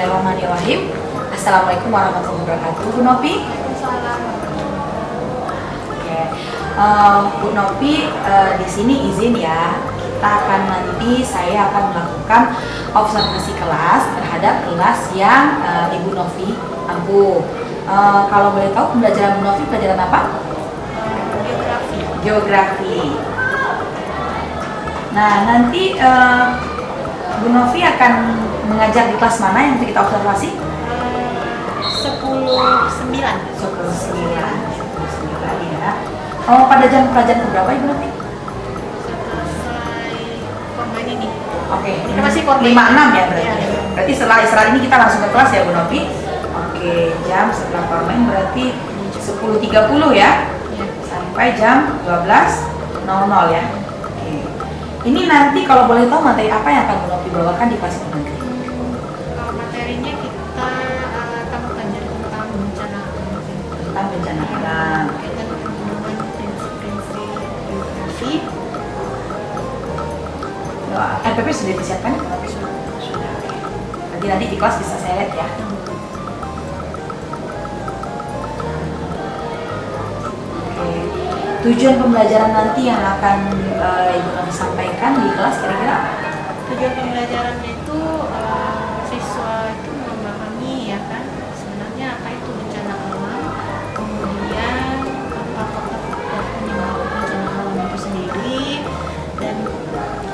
Bismillahirrahmanirrahim. Assalamualaikum warahmatullahi wabarakatuh. Bu Nopi. Oke. Bu Nopi, di sini izin ya. Saya akan melakukan observasi kelas terhadap kelas yang Ibu Novi ampuh. Kalau boleh tahu pembelajaran Bu Novi pelajaran apa? Geografi. Nah, nanti Bu Novi akan mengajar di kelas mana yang kita observasi? 10-9 ya. Pada jam pelajaran berapa Ibu Novi? selesai korban ini. Oke, Ini masih korban 5-6 ya berarti. Ya. Berarti setelah istirahat ini kita langsung ke kelas ya Bu Novi. Oke, jam setelah korban berarti 10.30 ya. Sampai jam 12.00 ya. Oke. Ini nanti kalau boleh tahu materi apa yang akan Bu Novi bawakan di kelas ini nanti? Materinya kita tambahkan jadi tentang bencana Tentang bencana alam. berkaitan dengan prinsip-prinsip geografi. RPP sudah disiapkan? Sudah. Nanti di kelas bisa saya lihat ya. Oke. Tujuan pembelajaran nanti yang akan Ibu Novi sampaikan di kelas kira-kira apa? Tujuan pembelajarannya itu siswa itu memahami ya kan sebenarnya apa itu bencana alam, kemudian apa faktor-faktor penyebab bencana alam itu sendiri, dan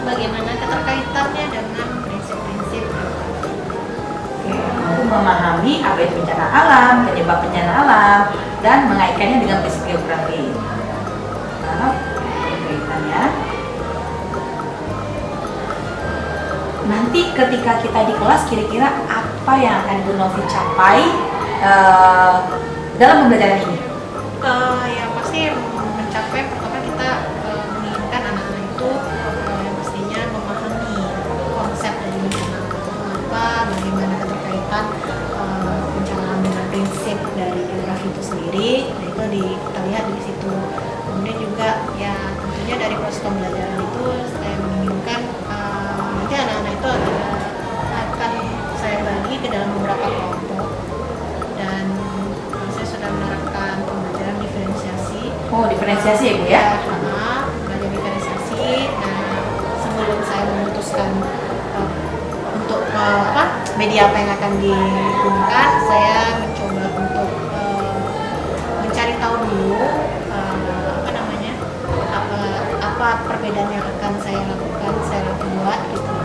bagaimana keterkaitannya dengan prinsip-prinsip geografi. Untuk memahami apa itu bencana alam, penyebab bencana alam, dan mengaitkannya dengan prinsip geografi. Nah, kaitannya. Nanti ketika kita di kelas, kira-kira apa yang akan Bu Novi capai dalam pembelajaran ini? Ya pasti mencapai pertama kita menginginkan anak-anak itu pastinya memahami konsep dari bencana alam apa, bagaimana keterkaitan bencana alam dengan prinsip dari geografi itu sendiri. Nah itu kita lihat di situ. Kemudian juga ya tentunya dari proses pembelajaran itu saya menginginkan nanti anak-anak itu akan saya bagi ke dalam beberapa kelompok, dan saya sudah menerapkan pembelajaran diferensiasi. Oh, diferensiasi ya Bu ya? Belajar diferensiasi. Nah, sebelum saya memutuskan untuk media apa yang akan digunakan, saya mencoba untuk mencari tahu dulu apa perbedaan yang akan saya lakukan, saya buat gitu.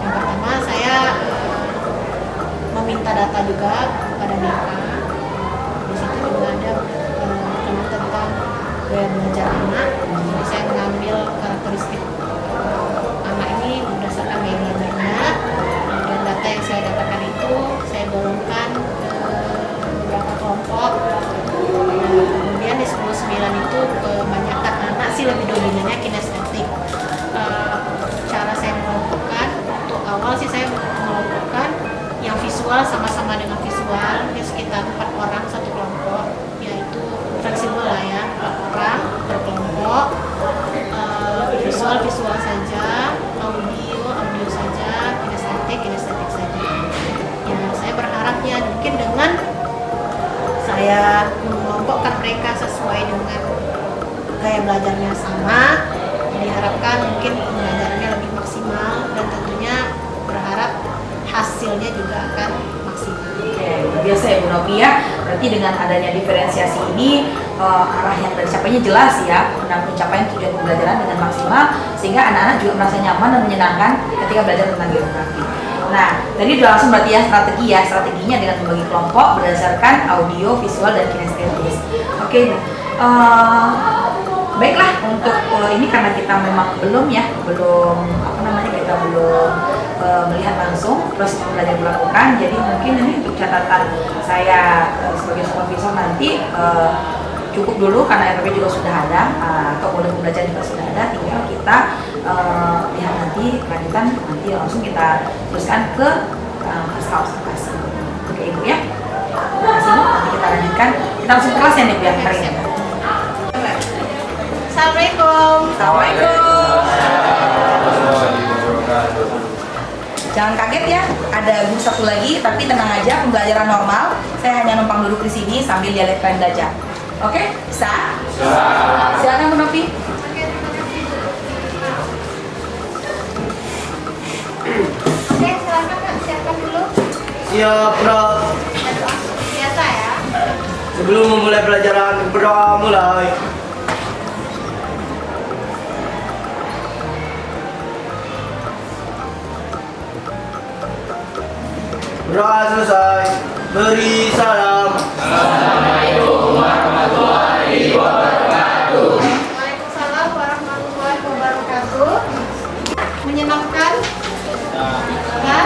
Yang pertama saya meminta data juga kepada mereka. Di situ juga ada tentang gaya belajar anak. Jadi saya mengambil karakteristik anak ini berdasarkan gaya belajarnya. Dan data yang saya dapatkan itu saya golongkan ke beberapa kelompok. Kemudian di 10-9 itu kebanyakan anak sih lebih dominannya kinestetik. Cara saya mengelompokkan, untuk awal sih saya mengelompokkan yang visual sama-sama dengan visual, ya sekitar 4 orang satu kelompok, yaitu fleksibel lah ya, 4 orang per kelompok. Visual saja, audio saja, kinestetik saja. Ya saya berharapnya mungkin dengan saya mengelompokkan mereka sesuai dengan gaya belajarnya sama, diharapkan mungkin pembelajarannya lebih maksimal, dan tentunya berharap hasilnya juga akan maksimal. Oke, luar biasa ya Bu Novi ya. Berarti dengan adanya diferensiasi ini arah yang tercapainya jelas ya, pencapaian tujuan pembelajaran dengan maksimal, sehingga anak-anak juga merasa nyaman dan menyenangkan ketika belajar tentang geografi. Nah, tadi udah langsung berarti ya strateginya dengan membagi kelompok berdasarkan audio, visual, dan kinestetis. Oke, baiklah untuk ini karena kita memang belum kita belum melihat langsung proses pembelajaran dilakukan, jadi mungkin ini untuk catatan saya sebagai supervisor nanti cukup dulu karena RPP juga sudah ada atau model pembelajaran juga sudah ada, tinggal kita lihat nanti kelanjutan, nanti langsung kita teruskan ke pasca observasi. Oke Ibu ya, terima kasih. Nanti kita lanjutkan, kita langsung kelas ya nih Bu ya hari ini. Assalamualaikum. Assalamualaikum. Jangan kaget ya, ada guru satu lagi, tapi tenang aja, pembelajaran normal. Saya hanya numpang duduk di sini sambil lihat kalian belajar. Oke, bisa? Bisa. Silakan Bu Novi. Oke, silakan Kak, siapkan dulu. Siap, Prof. Biasa ya. Sebelum memulai pelajaran, berdoa mulai. Berdoa selesai. Beri salam. Waalaikumsalam warahmatullahi wabarakatuh. Menyenangkan? Hah?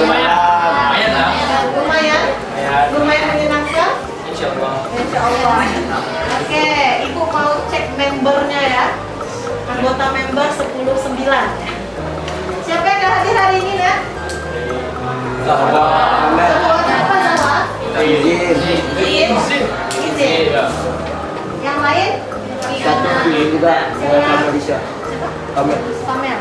Lumayan lah. Lumayan? Lumayan menyenangkan? Insya Allah. Insya Allah. Oke, Ibu mau cek membernya ya. Anggota member 10-9. Siapa yang gak hadir hari ini ya? Semua apa semua? Izin. Izin. Yang lain? Satu ini juga sama Lisa. Kami Pamel.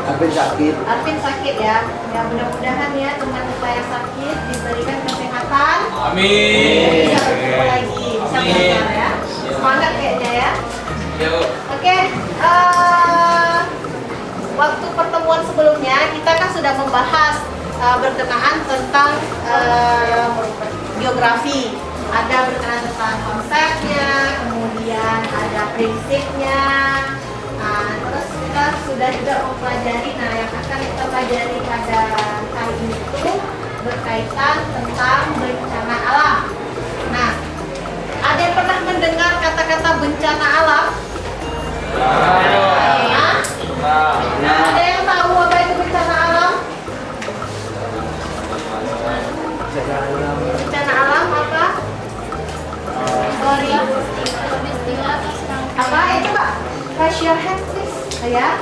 Arvin sakit. Arvin sakit ya. Ya mudah-mudahan ya teman kita yang sakit diberikan kesehatan. Amin. Bisa bertemu lagi, bisa belajar ya. Semangat kayaknya ya. Oke. Waktu pertemuan sebelumnya kita kan sudah membahas berkenaan tentang biografi. Ada berkenaan tentang konsepnya, kemudian ada prinsipnya. Nah, terus kita sudah juga mempelajari, nah yang akan kita pelajari pada kali ini itu berkaitan tentang bencana alam. Nah, ada yang pernah mendengar kata-kata bencana alam? Nah, ada yang tahu apa itu bencana alam? Bencana alam apa? Sorry. Apa itu Pak? Raise your hand please. Ya.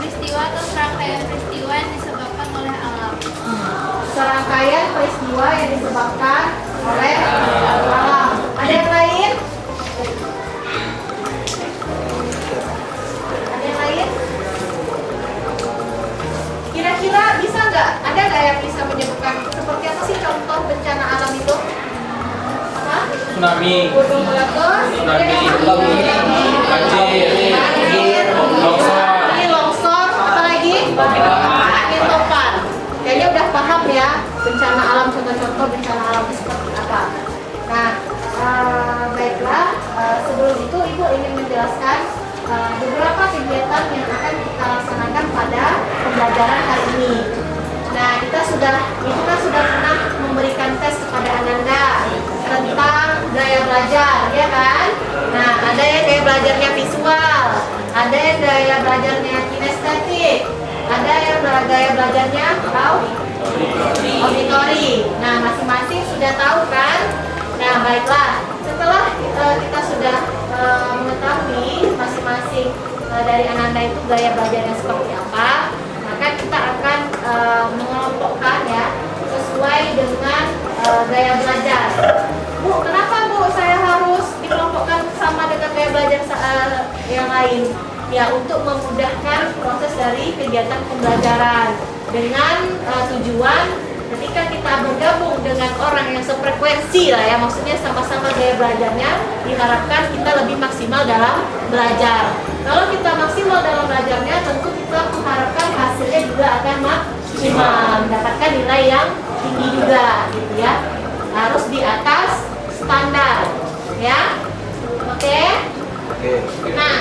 Peristiwa atau serangkaian peristiwa yang disebabkan oleh alam. Serangkaian peristiwa yang disebabkan oleh alam. Ada yang lain? Ada yang lain? Kira-kira bisa nggak? Ada nggak yang bisa menyebutkan seperti apa sih contoh bencana alam itu? Apa? Tsunami. Gunung meletus, banjir, longsor, apa lagi? Angin topan. Kayaknya udah paham ya bencana alam, contoh-contoh bencana alam itu seperti apa. Nah, baiklah, sebelum itu Ibu ingin menjelaskan beberapa kegiatan yang akan kita laksanakan pada pembelajaran hari ini. Nah, Ibu kan sudah pernah memberikan tes kepada Ananda tentang gaya belajar, ya kan? Nah, ada yang gaya belajarnya visual, ada yang gaya belajarnya kinestetik, ada yang gaya belajarnya auditori. Nah, masing-masing sudah tahu kan? Nah, baiklah. Setelah kita sudah mengetahui masing-masing dari Ananda itu gaya belajarnya seperti apa, maka kita akan mengelompokkan ya sesuai dengan gaya belajar. Bu, kenapa Bu saya harus dikelompokkan sama dengan gaya belajar yang lain? Ya, untuk memudahkan proses dari kegiatan pembelajaran dengan tujuan ketika kita bergabung dengan orang yang sefrekuensi lah ya, maksudnya sama-sama gaya belajarnya, diharapkan kita lebih maksimal dalam belajar. Kalau kita maksimal dalam belajarnya, tentu kita mengharapkan hasilnya juga akan maksimal, mendapatkan nilai yang tinggi juga, gitu ya. Harus di atas standar, ya. Oke? Nah,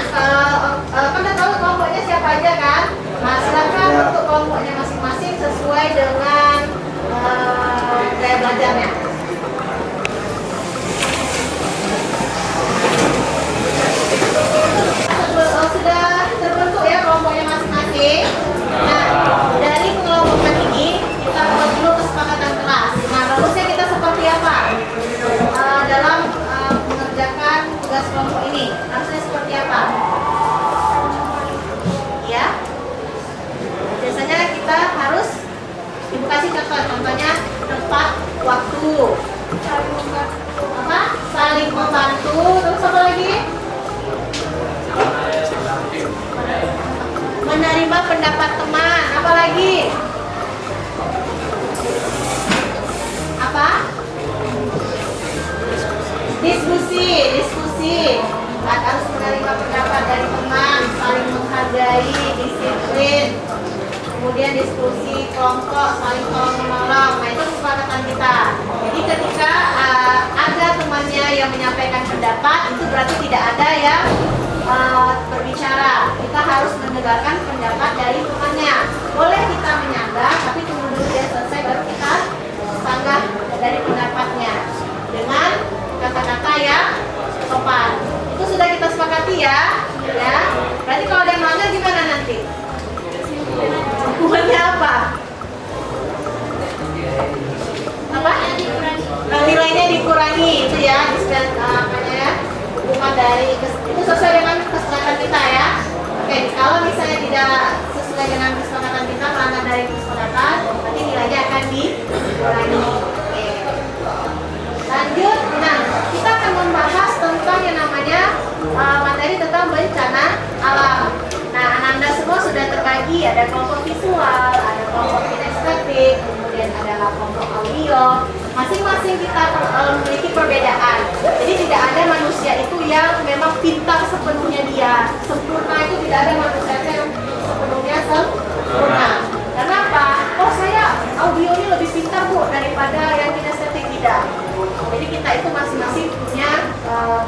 Anda tahu kelompoknya siapa aja kan? Nah, silakan untuk kelompoknya masing-masing sesuai dengan gaya belajarnya. Sudah terbentuk ya kelompoknya masing-masing. Nah, dari pengelompokan ini kita buat dulu kesepakatan kelas. Nah, bagusnya kita seperti apa dalam mengerjakan tugas kelompok ini? Harusnya seperti apa? Ya, biasanya kita harus Ibu kasih contohnya tempat, waktu, Diskusi. Harus menerima pendapat dari teman, saling menghargai, disiplin. Kemudian diskusi kelompok, saling tolong menolong. Nah, itu kesepakatan kita. Jadi ketika ada temannya yang menyampaikan pendapat, itu berarti tidak ada yang berbicara. Kita harus mendengarkan pendapat dari temannya. Boleh kita menyanggah, tapi tunggu dulu dia selesai baru kita sanggah dari pendapatnya dengan kata-kata yang sopan. Itu sudah kita sepakati ya. Berarti kalau ada yang melanggar gimana nanti? Hukumannya apa? Nilainya dikurangi itu ya, hukuman dari itu sesuai dengan kesepakatan kita ya. Oke, kalau misalnya tidak sesuai dengan kesepakatan kita, melanggar dari kesepakatan, nanti nilainya akan dikurangi. Oke. Lanjut, nah kita akan membahas tentang yang namanya materi tentang bencana alam. Nah, Ananda semua sudah terbagi, ada kelompok visual, ada kelompok kinestetik, kemudian ada kelompok audio. Masing-masing kita memiliki perbedaan. Jadi tidak ada manusia itu yang memang pintar sepenuhnya dia. Sempurna itu tidak ada manusia yang sepenuhnya sempurna. Kenapa? Oh, saya audio ini lebih pintar Bu daripada yang kinestetik, tidak. Jadi kita itu masing-masing punya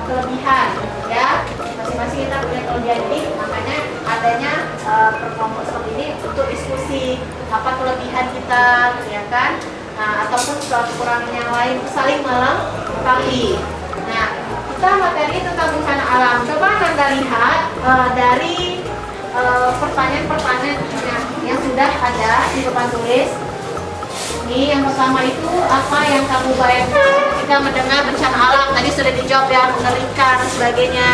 kelebihan ya. Masing-masing kita punya kelebihan ini, makanya adanya perkelompok seperti ini untuk diskusi apa kelebihan kita, ya kan? Nah, ataupun kekurangan yang lain saling melengkapi. Nah, kita materi tentang bencana alam. Coba Anda lihat dari pertanyaan-pertanyaan yang sudah ada di papan tulis. Ini yang pertama itu apa yang kamu bayangkan ketika mendengar bencana alam? Tadi sudah dijawab ya, mengerikan dan sebagainya.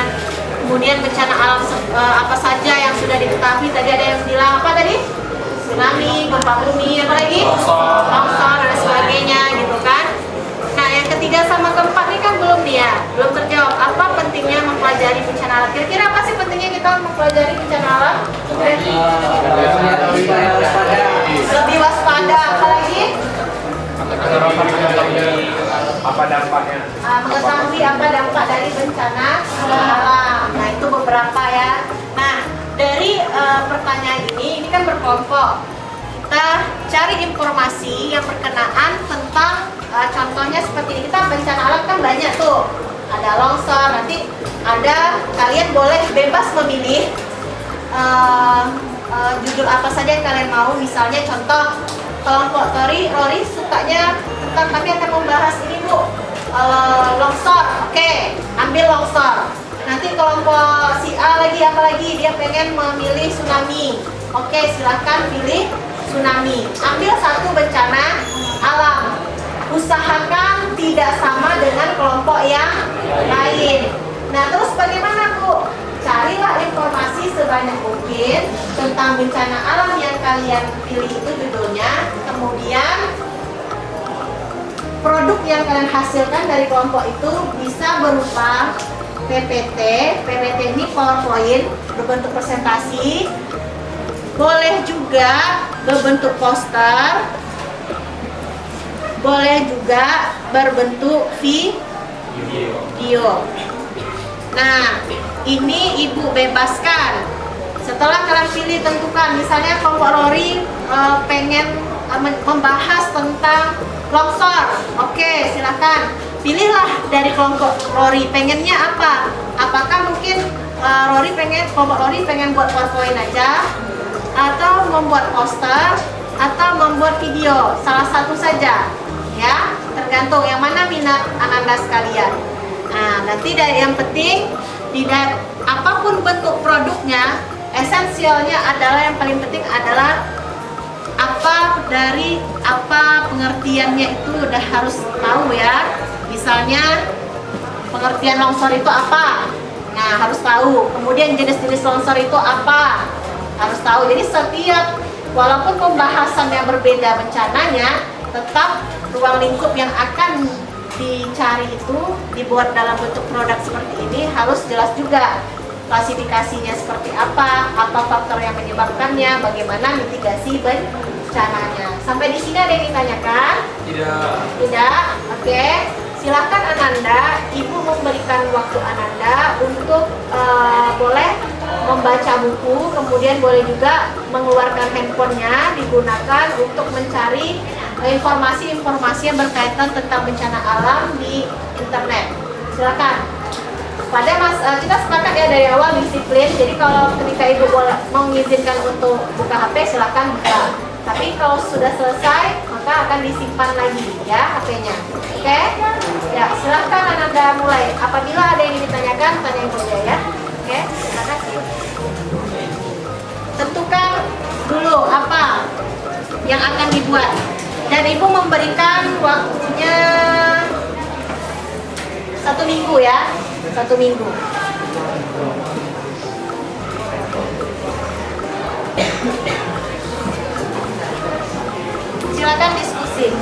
Kemudian bencana alam apa saja yang sudah diketahui? Tadi ada yang bilang apa tadi? Tsunami, gempa bumi, apa lagi? Longsor dan sebagainya gitu kan. Nah, yang ketiga sama keempat ini kan belum terjawab. Apa pentingnya mempelajari bencana alam? Kira-kira apa sih pentingnya kita mempelajari bencana alam? Lebih waspada, apalagi? Apa dampaknya? Mengetahui apa dampak dari bencana alam. Nah, itu beberapa ya. Nah, dari pertanyaan ini kan berkelompok. Kita cari informasi yang berkenaan tentang contohnya seperti ini. Kita bencana alam kan banyak tuh. Ada longsor, nanti ada, kalian boleh bebas memilih judul apa saja yang kalian mau. Misalnya contoh kelompok Rory sukanya tentang, kami akan membahas ini Bu, longsor. Oke, ambil longsor. Nanti kelompok si A lagi apa lagi, dia pengen memilih tsunami. Oke, silakan pilih tsunami. Ambil satu bencana alam. Usahakan tidak sama dengan kelompok yang lain. Nah, terus bagaimana Bu? Carilah informasi sebanyak mungkin tentang bencana alam yang kalian pilih itu judulnya. Kemudian produk yang kalian hasilkan dari kelompok itu bisa berupa PPT ini PowerPoint berbentuk presentasi, boleh juga berbentuk poster, boleh juga berbentuk video. Nah, ini Ibu bebaskan. Setelah kalian pilih, tentukan. Misalnya kelompok Rory pengen membahas tentang longsor. Oke, silakan. Pilihlah dari kelompok Rory pengennya apa. Apakah mungkin kelompok Rory pengen buat PowerPoint aja, atau membuat poster, atau membuat video. Salah satu saja, ya. Tergantung yang mana minat Ananda sekalian. Nah, nanti dari yang penting tidak apapun bentuk produknya, esensialnya adalah yang paling penting adalah apa pengertiannya itu udah harus tahu ya. Misalnya pengertian longsor itu apa? Nah, harus tahu. Kemudian jenis-jenis longsor itu apa? Harus tahu. Jadi setiap walaupun pembahasannya berbeda bencananya, tetap ruang lingkup yang akan dicari itu dibuat dalam bentuk produk seperti ini harus jelas juga. Klasifikasinya seperti apa faktor yang menyebabkannya, bagaimana mitigasi bencananya. Sampai di sini ada yang ditanyakan? Tidak. Oke. Silakan Ananda, Ibu memberikan waktu Ananda untuk boleh membaca buku, kemudian boleh juga mengeluarkan handphonenya digunakan untuk mencari informasi-informasi yang berkaitan tentang bencana alam di internet. Silakan. Kita sepakat ya dari awal disiplin. Jadi kalau ketika Ibu mau mengizinkan untuk buka HP, silakan buka. Tapi kalau sudah selesai, maka akan disimpan lagi ya HP-nya. Oke? Ya, silakan Ananda mulai. Apabila ada yang ditanyakan, tanya Ibu ya. Oke? Terima kasih. Tentukan dulu apa yang akan dibuat. Dan Ibu memberikan waktunya 1 minggu ya. 1 minggu. Silakan diskusi.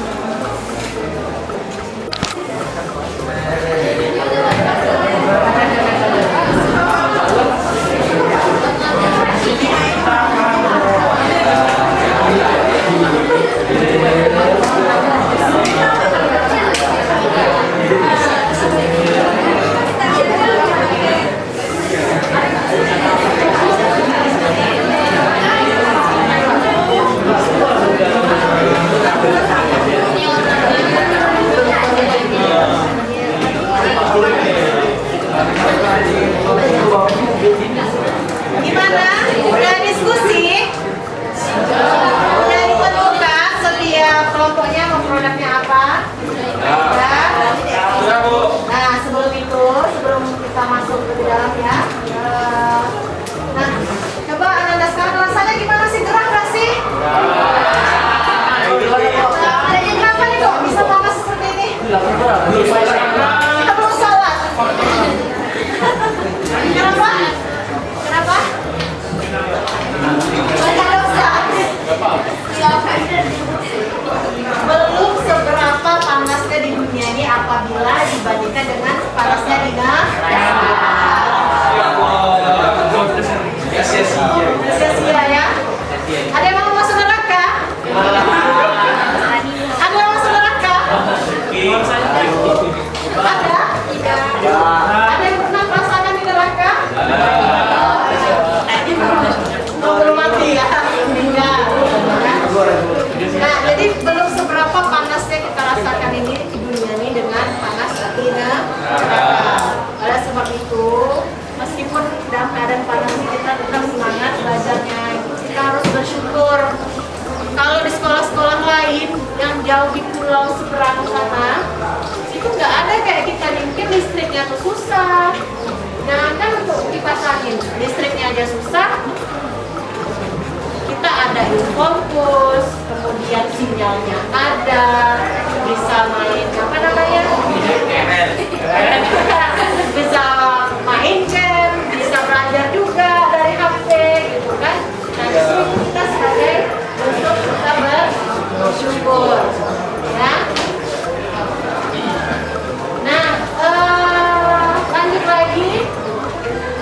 Gimana? Udah diskusi? Udah ditentukan setiap kelompoknya mau produknya apa? Ya. Nah, sebelum kita masuk ke dalam ya. Nah, coba Ananda sekarang rasanya gimana sih? Gerah nggak sih? Ada yang kenapa nih kok bisa panas seperti ini? Kita belum salat. Kenapa? Kenapa? Belum seberapa panasnya di dunia ini apabila dibandingkan dengan panasnya di neraka. Sia-sia ya. Ada yang mau masuk neraka? Ada yang masuk neraka? Ada? Ada yang pernah merasakan di neraka? Belum mati ya? Enggak. Nah, jadi belum seberapa panasnya kita rasakan ini di dunia ini dengan panas di neraka. Oleh sebab itu, meskipun dalam keadaan panas ini kita tetap semangat belajarnya. Kita harus bersyukur. Kalau di sekolah-sekolah lain yang jauh di pulau seberang sana, itu nggak ada kayak kita nih. Mungkin listriknya tuh susah. Nah, kan untuk kipas angin, listriknya aja susah. Kita ada Infokus, kemudian sinyalnya ada, bisa main apa namanya? Bisa main game, bisa belajar juga dari HP gitu kan. Nah, justru kita sebagai bentuk kita bersyukur ya. Nah, lanjut lagi.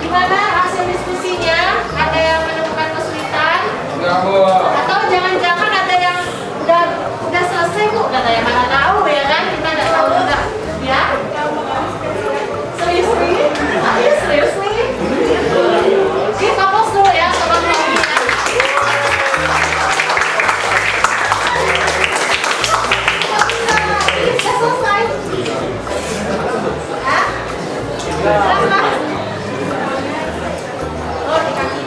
Gimana hasil diskusinya? Ada yang menemukan kesulitan? Atau jangan-jangan ada yang udah selesai kok katanya, mana tahu ya kan, kita nggak tahu juga ya. Serius nih? Ayo serius nih. Kita pause dulu ya sobat lagi ya. Udah selesai? Hah? Berapa? Oh, di kaki.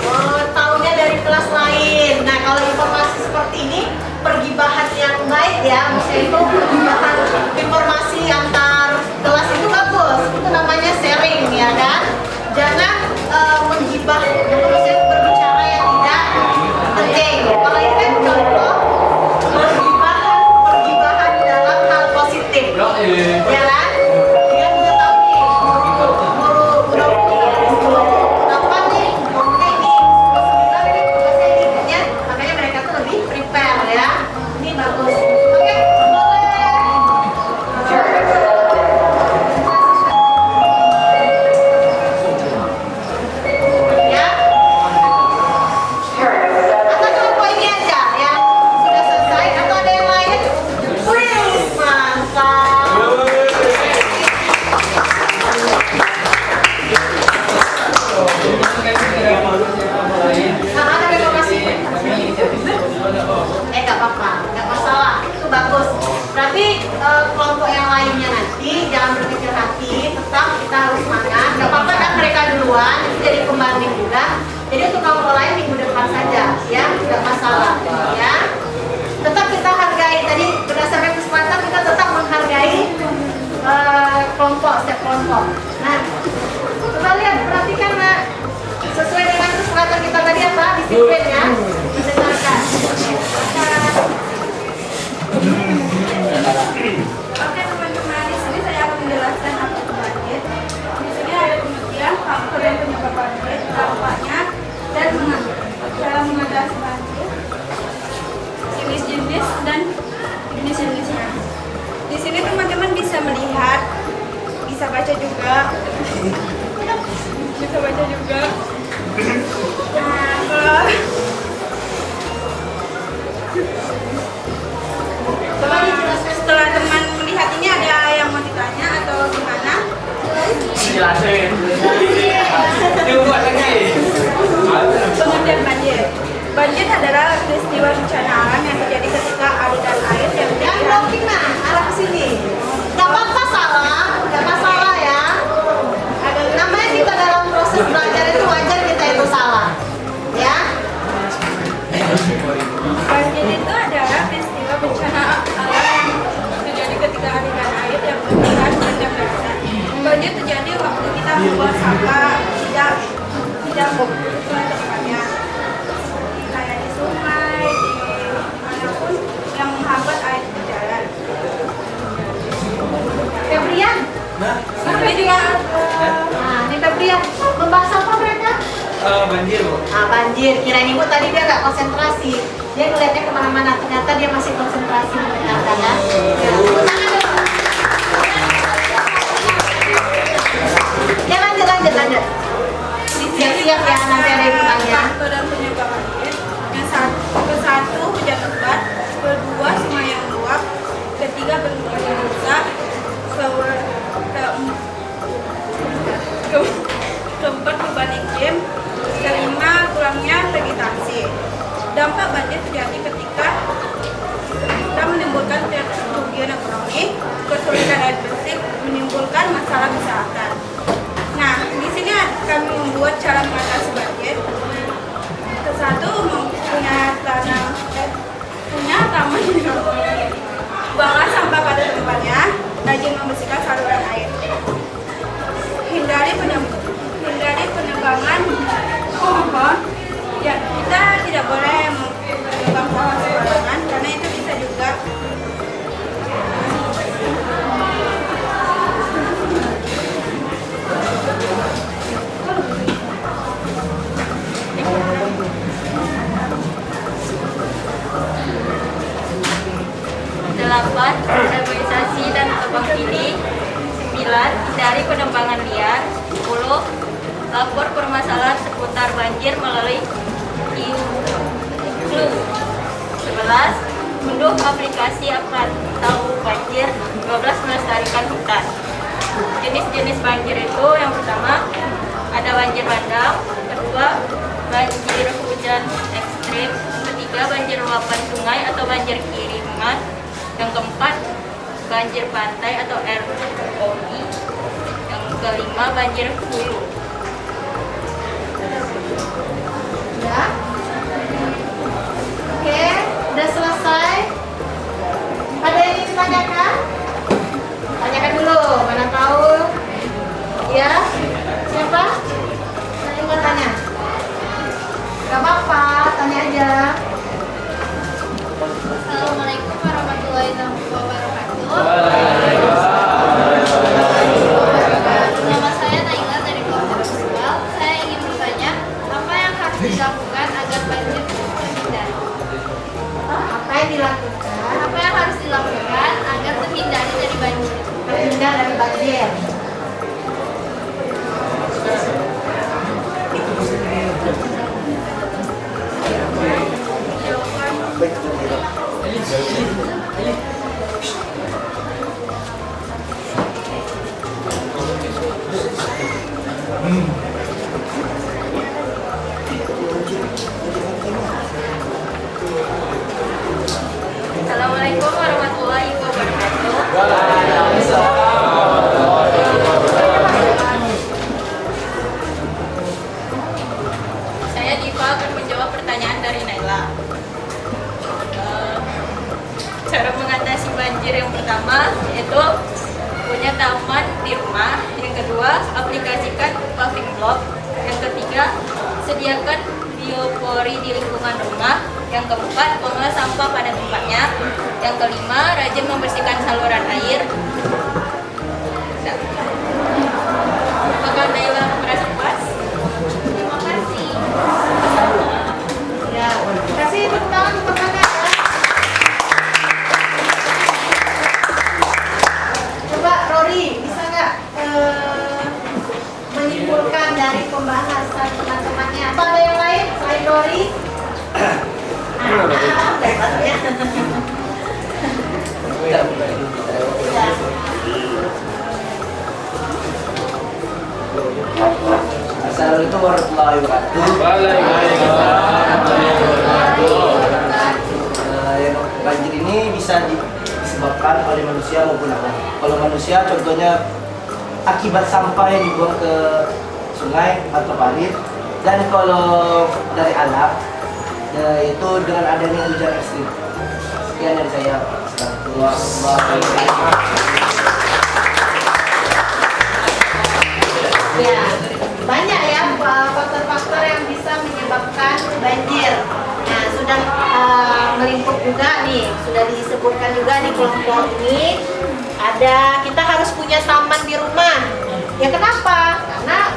Oh, taunya dari kelas lain. Nah, kalau informasi seperti ini, pergibahan yang baik ya, maksudnya itu pergibahan informasi antar kelas itu bagus. Itu namanya sharing ya kan. Jangan menggibah, maksudnya berbicara yang tidak penting. Kalau ini kan contoh pergibahan dalam hal positif, ya kan? Dia juga tahu nih jadi pembanding juga. Jadi untuk nomor lain minggu depan saja, ya, tidak masalah, ya. Tetap kita hargai, tadi berdasarkan kesempatan kita tetap menghargai kelompok, setiap kelompok. Nah, coba lihat, perhatikan nak, sesuai dengan kesempatan kita tadi apa, disiplin ya, mendengarkan. Oke teman-teman, di sini saya akan menjelaskan apa itu banjir. Di sini ada pengertian faktor dan penyebab banjir, dampaknya, dan cara mengatasi banjir, jenis-jenis dan jenis-jenisnya. Di sini teman-teman bisa melihat, bisa baca juga, bisa baca juga. Nah, setelah teman melihat ini ada yang mau ditanya atau gimana? Jelasin. Dibuat lagi. Pengertian banjir. Banjir adalah peristiwa bencana alam yang terjadi ketika aliran air yang Yang blocking nah, arah ke sini. Gak apa-apa salah, gak masalah ya. Namanya kita dalam proses belajar itu wajar kita itu salah, ya. banjir itu adalah peristiwa bencana alam yang terjadi ketika aliran air yang bergerak dan bergerak. Banjir terjadi waktu kita membuang sampah tidak sesuai tempatnya. Seperti kayak di sungai, di manapun yang menghambat air berjalan. Febrian, Tapi juga nah ini Febrian, membahas apa mereka? Banjir, Bu. Ah banjir, kirain ibu tadi dia nggak konsentrasi. Dia ngeliatnya kemana-mana, ternyata dia masih konsentrasi mendengarkan ya. Ya lanjut. Siap-siap ya, nanti ada ibu tanya. faktor dan penyebab banjir. Yang satu hujan lebat, kedua sungai yang meluap, ketiga bendungan yang rusak, keempat perubahan iklim, kelima kurangnya vegetasi. Dampak banjir terjadi ketika kita menimbulkan kerugian ekonomi, kesulitan air bersih, menimbulkan masalah kesehatan. Nah, di sini kami membuat cara mengatasi banjir. Satu, punya taman buanglah sampah pada tempatnya, rajin membersihkan saluran air. Hindari penebangan pohon. Ya, kita tidak boleh menebang pohon sembarangan karena itu bisa juga Delapan, reboisasi dan tebang pilih. 9, hindari penebangan liar. 10, lapor permasalahan seputar banjir melalui Clue. 11, unduh aplikasi akan tahu banjir. 12, melestarikan hutan. Jenis-jenis banjir itu yang pertama ada banjir bandang, kedua banjir hujan ekstrim, ketiga banjir luapan sungai atau banjir kiriman, yang keempat banjir pantai atau ROI, yang kelima banjir hulu. Ya. Oke, udah selesai. Ada yang ingin ditanyakan? Tanyakan dulu, mana tahu. Ya, siapa? Saya mau tanya. Gak apa-apa, tanya aja. Assalamualaikum warahmatullahi wabarakatuh. Nama saya Naila dari kelompok visual. Saya ingin bertanya, apa yang harus dilakukan agar banjir terhindar? Apa yang dilakukan? Apa yang harus dilakukan agar terhindar dari banjir? Terhindar dari banjir. Assalamualaikum warahmatullahi wabarakatuh. di rumah. Yang kedua, aplikasikan paving block. Yang ketiga, sediakan biopori di lingkungan rumah. Yang keempat, olah sampah pada tempatnya. Yang kelima, rajin membersihkan saluran air. Nah. Apakah Naila merasa puas? Terima kasih. Ya, terima kasih tepuk tangan untuk Anda. Coba Rory, bisa nggak menyimpulkan dari pembahasan teman-temannya? Atau ada yang lain selain Rory? Assalamualaikum warahmatullahi wabarakatuh. Yang banjir ini bisa disebabkan oleh manusia maupun alam. Kalau manusia contohnya akibat sampah yang dibuang ke sungai atau parit, dan kalau dari alam yaitu dengan adanya hujan ekstrim. Sekian dari saya. Ya, banyak ya faktor-faktor yang bisa menyebabkan banjir. Nah, sudah melingkup juga nih, sudah disebutkan juga di kelompok ini ada kita harus punya taman di rumah. Ya kenapa? Karena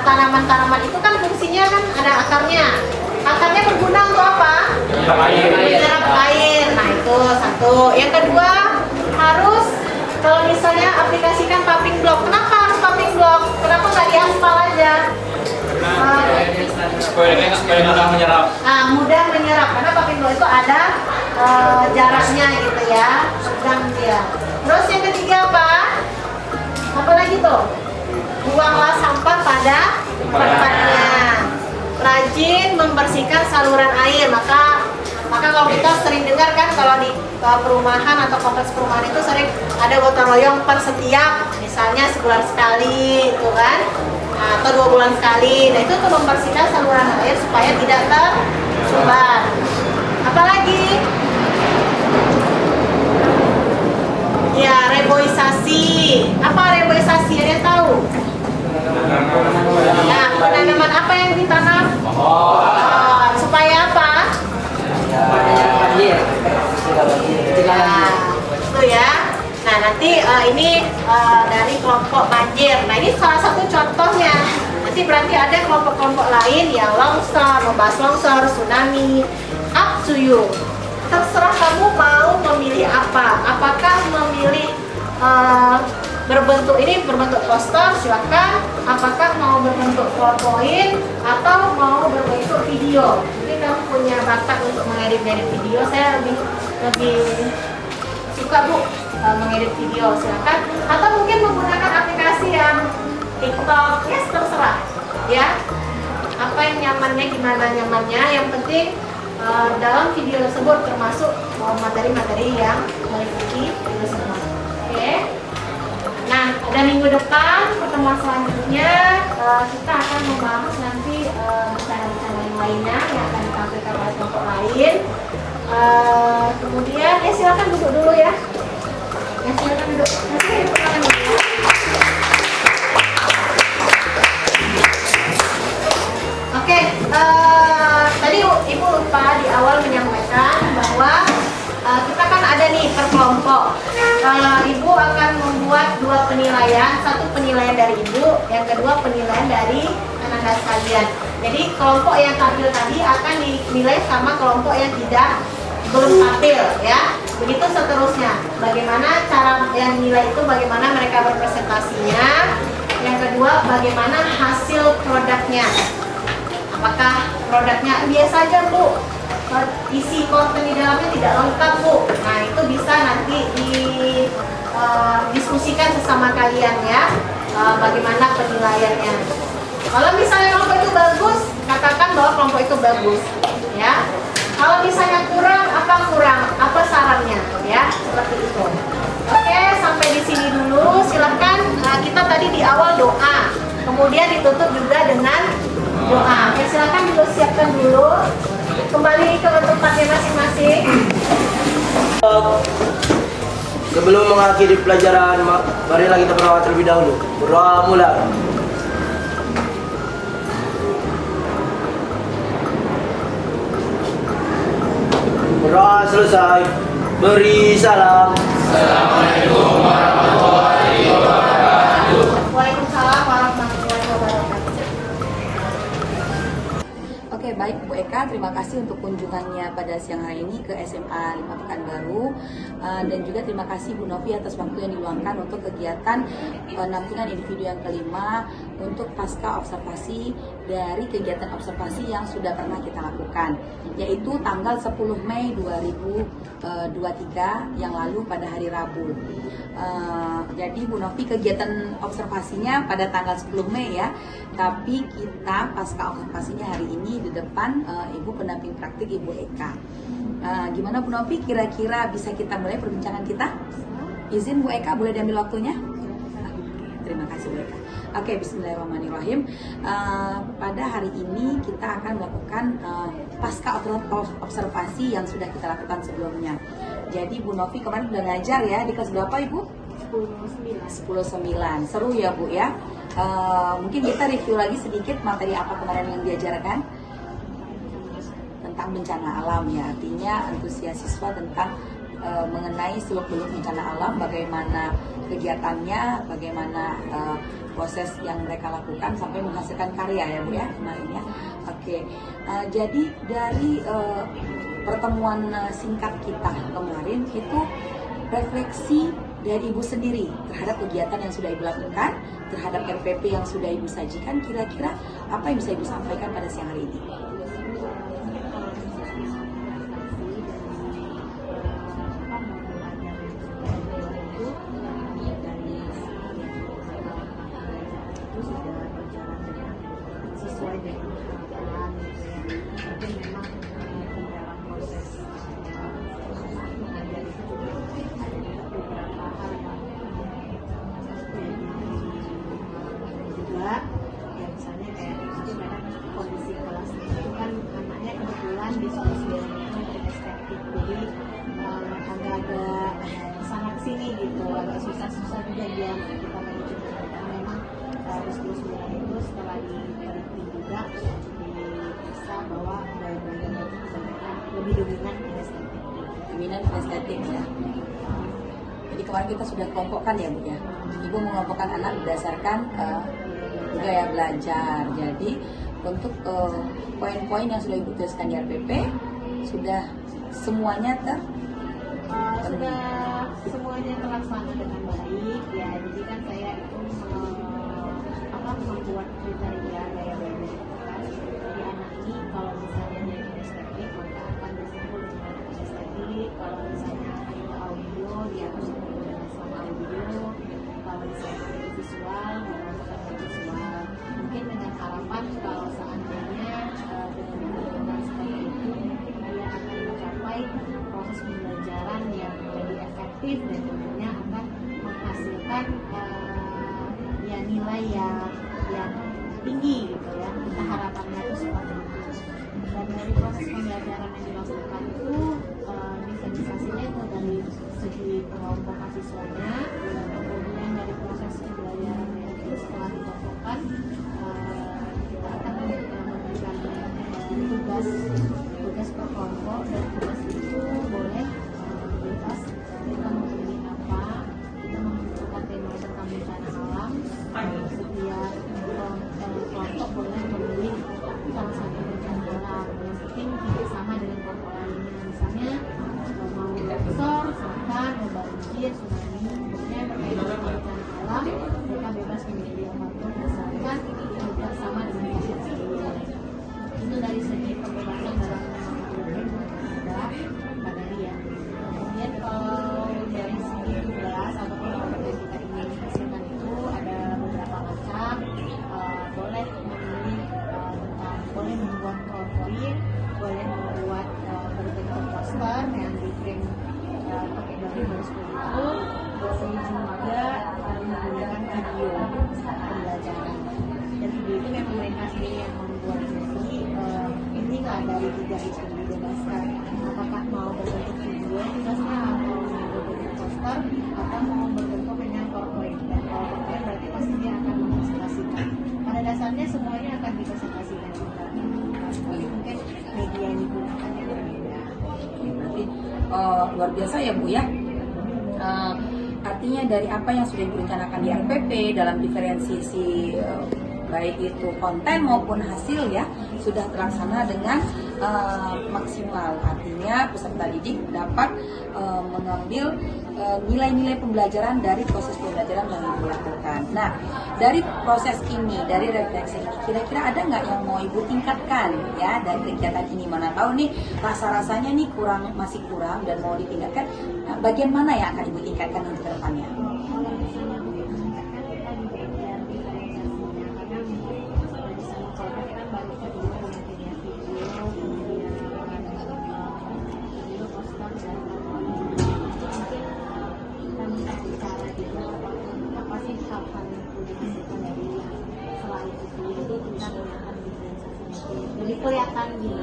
tanaman-tanaman itu kan fungsinya kan ada akarnya. Akarnya berguna untuk apa? Menyerap air. Nah, itu satu. Yang kedua, harus kalau misalnya aplikasikan paving block. Kenapa harus paving block? Kenapa nggak di aspal aja? Supaya mudah menyerap. Mudah menyerap karena paving block itu ada jaraknya gitu ya, sedang dia. Terus yang ketiga apa? Apa lagi tuh? Buanglah sampah pada tempatnya. Rajin membersihkan saluran air. Maka kalau kita sering dengar kan kalau di perumahan atau kompleks perumahan itu sering ada gotong royong per setiap misalnya sebulan sekali itu kan, atau 2 bulan sekali. Nah, itu untuk membersihkan saluran air supaya tidak tersumbat. Apalagi ya, reboisasi. Apa reboisasi? Ada yang tahu? Nah, tanaman apa yang ditanam? Supaya apa? Itu ya. Nah, nanti ini dari kelompok banjir. Nah, ini salah satu contohnya. Nanti berarti ada kelompok-kelompok lain yang longsor, membahas longsor, tsunami. Up to you. Terserah kamu mau memilih apa. Apakah memilih berbentuk poster, silakan. Apakah mau berbentuk PowerPoint atau mau berbentuk video? Jadi kamu punya bakat untuk mengedit video. Saya lebih suka mengedit video, silakan. Atau mungkin menggunakan aplikasi yang TikTok, ya terserah. Ya, apa yang nyamannya, gimana nyamannya. Yang penting dalam video tersebut termasuk materi-materi yang meliputi itu semua. Oke. Nah, pada minggu depan pertemuan selanjutnya kita akan membahas nanti rencana-rencana yang lainnya yang akan ditampilkan oleh kelompok lain. Kemudian silakan duduk dulu ya. Silakan duduk. Nanti perkenalan dulu ya. Oke, tadi Ibu lupa di awal menyampaikan bahwa kita kan ada nih per kelompok. Ibu akan membuat 2 penilaian, satu penilaian dari Ibu, yang kedua penilaian dari anak-anak sekalian. Jadi kelompok yang tampil tadi akan dinilai sama kelompok yang belum tampil ya. Begitu seterusnya. Bagaimana cara yang nilai itu, bagaimana mereka berpresentasinya. Yang kedua, bagaimana hasil produknya. Apakah produknya biasa aja Bu, isi konten di dalamnya tidak lengkap Bu. Nah, itu bisa nanti diskusikan sesama kalian ya, bagaimana penilaiannya. Kalau misalnya kelompok itu bagus, katakan bahwa kelompok itu bagus ya. Kalau misalnya kurang, apa sarannya ya, seperti itu. Oke, sampai di sini dulu. Silahkan, kita tadi di awal doa, kemudian ditutup juga dengan doa. Oke, silahkan dulu siapkan dulu. Kembali ke tempatnya masing-masing. Sebelum mengakhiri pelajaran, marilah kita berdoa terlebih dahulu. Berdoa mulai. Berdoa selesai. Beri salam. Assalamualaikum warahmatullahi wabarakatuh. Waalaikumsalam warahmatullahi wabarakatuh. Oke, baik Bu Eka, terima kasih untuk kunjungannya pada siang hari ini ke SMA 5 Pekanbaru. Dan juga terima kasih Bu Novi atas waktu yang diluangkan untuk kegiatan penampilan individu yang kelima untuk pasca observasi dari kegiatan observasi yang sudah pernah kita lakukan, yaitu tanggal 10 Mei 2023 yang lalu pada hari Rabu. Jadi Bu Novi kegiatan observasinya pada tanggal 10 Mei ya, tapi kita pasca observasinya hari ini di depan Ibu pendamping praktik Ibu Eka. Gimana Bu Novi, kira-kira bisa kita mulai perbincangan kita? Izin Bu Eka, boleh diambil waktunya? Terima kasih Bu Eka. Oke, bismillahirrahmanirrahim. Pada hari ini kita akan melakukan pasca observasi yang sudah kita lakukan sebelumnya. Jadi Bu Novi kemarin udah ngajar ya, di kelas berapa Ibu? 10-9. Seru ya Bu ya. Mungkin kita review lagi sedikit materi apa kemarin yang diajarkan tentang bencana alam ya, artinya antusias siswa tentang mengenai seluk-beluk bencana alam, bagaimana kegiatannya, bagaimana proses yang mereka lakukan sampai menghasilkan karya ya Bu ya kemarin ya. Oke, jadi dari pertemuan singkat kita kemarin itu refleksi dari Ibu sendiri terhadap kegiatan yang sudah Ibu lakukan, terhadap RPP yang sudah Ibu sajikan, kira-kira apa yang bisa Ibu sampaikan pada siang hari ini? Sesuai dengan harapan mungkin memang dalam proses mengajar itu ada beberapa hal yang juga ya, misalnya kayak itu kadang kondisi kelas itu kan anaknya kebetulan diskusinya itu estetik, jadi agak-agak sangat sini gitu, agak susah-susah juga dia kita manajemen, karena memang diskusi itu setelah diteliti juga bisa bahwa gaya-gaya itu kebanyakan lebih dominan estetik. Dominan estetik ya. Jadi kemarin kita sudah kelompokkan ya Bu ya. Ibu mengelompokkan anak berdasarkan gaya belajar. Jadi untuk poin-poin yang sudah Ibu tuliskan di RPP sudah semuanya sudah semuanya terlaksana dengan baik ya. Jadi kan saya itu membuat kriteria gaya belajar. Jadi anak ini kalau misalnya dia estetik maka akan disebut dengan estetik. Kalau misalnya ada audio dia akan disebut dengan sama audio. Kalau misalnya ada visual dia akan visual. Mungkin dengan harapan kalau seandainya dengan menggunakan seperti itu dia akan mencapai proses pembelajaran yang lebih efektif dan tentunya akan menghasilkan ya nilai yang tinggi gitu ya. Kita harapannya itu seperti itu. Dan dari proses pembelajaran yang dilakukan itu visualisasinya itu dari segi kelompokan siswanya, kemudian dari proses pembelajarannya itu setelah dikelompokkan kita akan memberikan tugas per kelompok, dan tugas itu boleh bebas kita memilih apa, kita menentukan tema tentang bencana alam. Setiap kelompok boleh memilih salah satu bencana alam yang mungkin tidak sama dengan kelompok lainnya, misalnya mau longsor, silahkan, mau banjir, tsunami, pokoknya berkaitan dengan bencana alam mereka bebas memilih apapun asalkan tidak sama dengan kelompok lainnya. Itu dari segi pembebasan dalam ada pada dia. Kemudian kalau dari segi tugas atau program yang kita ingin hasilkan itu ada beberapa macam. Boleh memilih tentang, boleh membuat PowerPoint, boleh membuat berbentuk poster yang diprint pakai gambar seperti itu, boleh juga menggunakan video pembelajaran. Dan video itu memang mereka sendiri yang membuat, jadi ini nggak dari tiga itu dibebaskan. Apakah mau berbentuk video tugasnya atau mau berbentuk poster karakter atau mau berbentuk dengan corporate. Dan kalau corporate berarti pasti dia akan mempresentasikan. Pada dasarnya semuanya akan dipresentasikan juga. Tapi mungkin media yang digunakan yang berbeda. Berarti luar biasa ya Bu ya. Artinya dari apa yang sudah direncanakan di RPP dalam diferensiasi baik itu konten maupun hasil ya sudah terlaksana dengan maksimal. Artinya peserta didik dapat mengambil nilai-nilai pembelajaran dari proses pembelajaran yang dilakukan. Nah, dari proses ini, dari refleksi ini, kira-kira ada nggak yang mau Ibu tingkatkan ya dari kegiatan ini? Mana tahu nih rasa-rasanya nih masih kurang dan mau ditingkatkan. Nah, bagian mana yang akan Ibu tingkatkan untuk kedepannya? Jadi kelihatan gitu.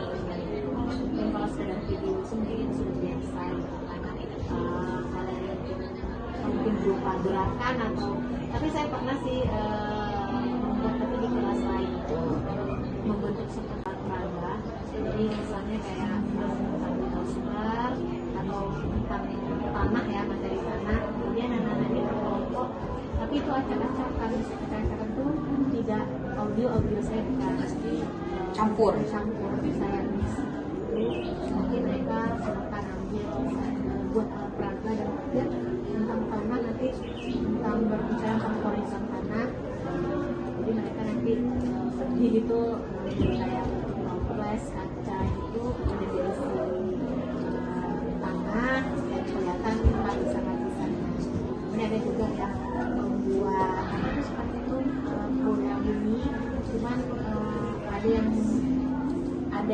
Dan kalau sekedar video mungkin sudah biasa gitu kan. Kalau mungkin berupa gerakan atau tapi saya pernah sih membuat tapi di kelas lain itu membentuk seperti olahraga. Jadi misalnya kayak tentang sumber atau tentang tanah ya, materi tanah. Kemudian anak-anaknya berkelompok. Tapi itu acak-acak kan, acak-acak itu tidak audio saya bukan pasti Campur saya misi. Mungkin mereka akan ambil buat alat peraga dan kemudian tentang tanah nanti tentang berbicara tentang horizon tanah. Jadi mereka nanti di itu kayak flash kaca itu ada diisi tanah dan kelihatan lapisan-lapisannya. Kemudian ada juga yang membuat itu seperti itu bola bumi, cuman ada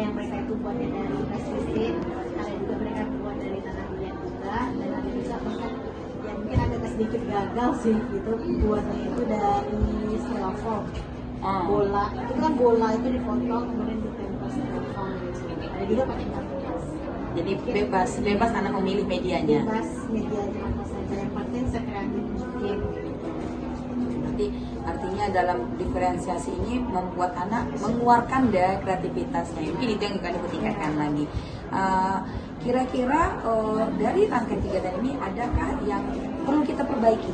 yang mereka itu buatnya dari plastik, ada juga mereka buat dari tanah liat juga, dan ada juga bahkan yang mungkin agak sedikit gagal sih gitu buatnya itu dari styrofoam. Bola itu kan bola itu dipotong kemudian ditempel styrofoam gitu. Ada juga pakai kertas. Jadi bebas anak memilih medianya. Bebas medianya apa saja, yang penting sekreatif mungkin. Artinya dalam diferensiasi ini membuat anak mengeluarkan daya kreativitasnya. Mungkin itu yang akan ditingkatkan lagi. Kira-kira dari rangkaian kegiatan ini adakah yang perlu kita perbaiki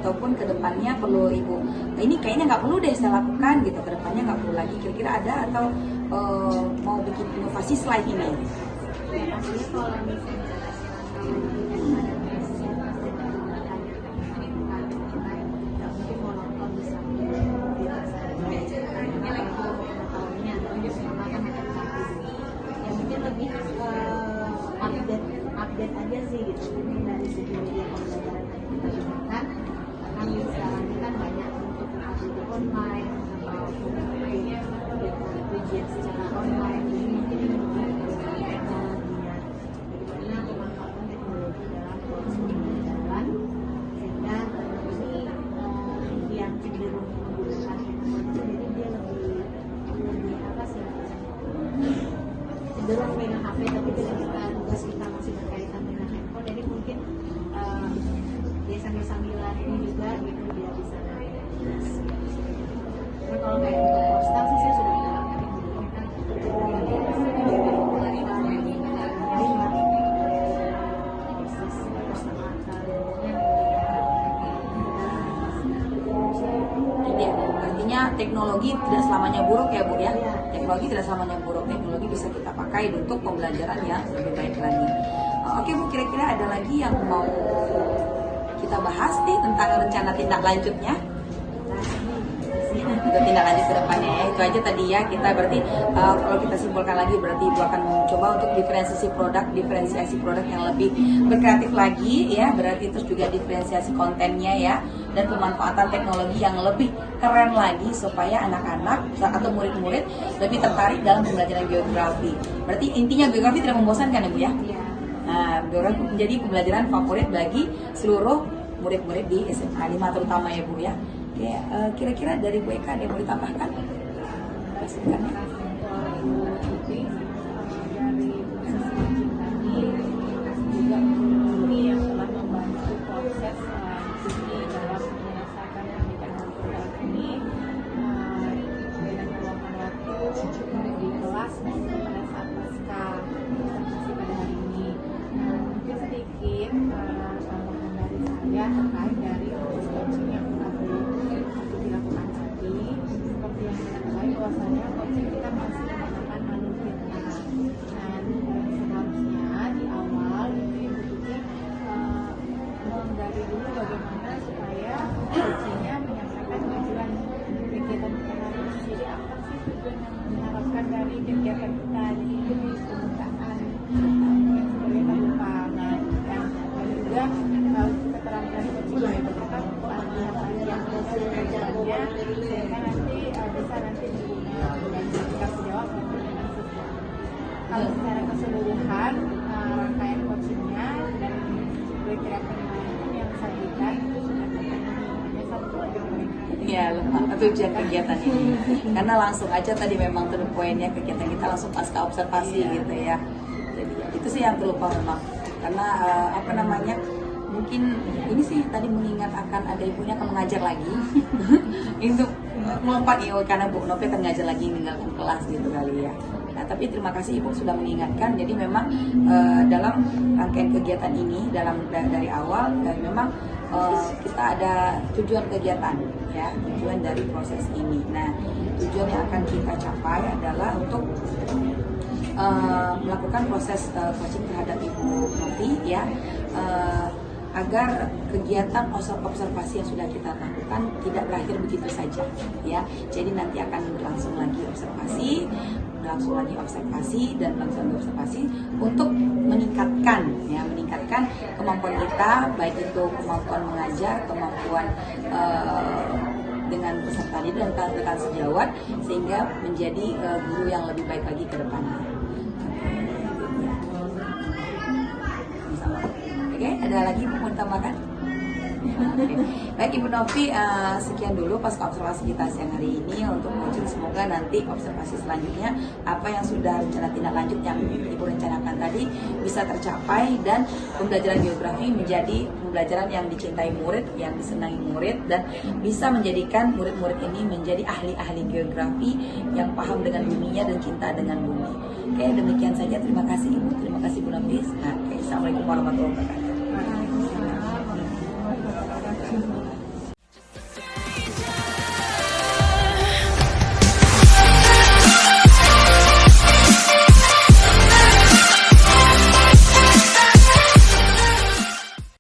ataupun kedepannya perlu Ibu? Nah, ini kayaknya nggak perlu deh saya lakukan gitu, kedepannya nggak perlu lagi. Kira-kira ada atau mau bikin inovasi selain ini? Pastinya kalau misalnya update aja sih gitu, mungkin dari segi media pembelajaran yang kita gunakan karena sekarang ini kan banyak untuk aplikasi online atau ujian secara online, jadi mungkin ini bagaimana memanfaatkan teknologi dalam proses pembelajaran sehingga ini yang cenderung menggunakan teknologi jadi dia lebih apa sih cenderung main HP tapi ketika tugas kita masih berkaitan dengan handphone, jadi mungkin dia sambil-sambilan ini juga gitu dia bisa nangis. Tapi kalau kayak untuk postal sih saya sudah terapkan teknologi tidak selamanya buruk ya Bu ya. Teknologi tidak selamanya buruk, teknologi bisa kita pakai untuk pembelajaran yang lebih baik lagi. Oke Bu, kira-kira ada lagi yang mau kita bahas nih tentang rencana tindak lanjutnya? Untuk tindak lanjut ke depannya ya, itu aja tadi ya. Kita berarti kalau kita simpulkan lagi berarti Ibu akan mencoba untuk diferensiasi produk yang lebih berkreatif lagi ya, berarti terus juga diferensiasi kontennya ya, dan pemanfaatan teknologi yang lebih keren lagi supaya anak-anak atau murid-murid lebih tertarik dalam pembelajaran geografi. Berarti intinya geografi tidak membosankan ya Bu ya? Nah, geografi menjadi pembelajaran favorit bagi seluruh murid-murid di SMA 5 terutama ya Bu ya. Oke, kira-kira dari Bu Eka ada yang mau ditambahkan? juga yang telah membantu pada saat pasca observasi pada hari ini. Nah, mungkin sedikit tambahan dari saya terkait dari proses coaching yang waktu dilakukan tadi. Seperti yang kita ketahui bahwasanya coaching kita masih menggunakan manur fitnah. Dan seharusnya di awal itu Ibu Tuti menggali dulu bagaimana supaya coachingnya menyampaikan tujuan kegiatan kita hari ini. Jadi apa sih tujuan yang diharapkan dari kegiatan kita di permukaan yang sebenarnya terlupa. Nah, dan juga keterampilan coaching itu kan latihan-latihan jalannya sehingga nanti bisa nanti berguna dan dikasih jawab dengan sesuatu. Kalau secara keseluruhan rangkaian coachingnya dan kira-kira penilaian yang saya berikan itu sudah terpenuhi. Satu Iya, tujuan kegiatan ini. Karena langsung aja tadi memang to the point-nya kegiatan kita langsung pasca observasi gitu ya. Jadi itu sih yang terlupa memang. Karena apa namanya? Mungkin ini sih tadi mengingat akan ada ibunya akan mengajar lagi. Itu melompat karena Bu Novi akan ngajar lagi meninggalkan kelas gitu kali ya. Nah, tapi terima kasih Ibu sudah mengingatkan. Jadi memang dalam rangkaian kegiatan ini dari awal dan memang kita ada tujuan kegiatan ya, tujuan dari proses ini. Nah, tujuan yang akan kita capai adalah untuk melakukan proses coaching terhadap Ibu Novi ya, agar kegiatan observasi yang sudah kita lakukan tidak berakhir begitu saja ya. Jadi nanti akan berlangsung lagi observasi untuk meningkatkan kemampuan kita, baik itu kemampuan mengajar, kemampuan dengan peserta didik dan rekan sejawat, sehingga menjadi guru yang lebih baik lagi ke depannya. Oke, ada lagi mau ditambahkan? Oke. Baik Ibu Novi, sekian dulu pasca observasi kita siang hari ini untuk coaching. Semoga nanti observasi selanjutnya apa yang sudah rencana tindak lanjut yang Ibu rencanakan tadi bisa tercapai dan pembelajaran geografi menjadi pembelajaran yang dicintai murid, yang disenangi murid, dan bisa menjadikan murid-murid ini menjadi ahli-ahli geografi yang paham dengan buminya dan cinta dengan bumi. Oke, demikian saja. Terima kasih Ibu. Terima kasih Bu Novi. Assalamualaikum warahmatullahi wabarakatuh.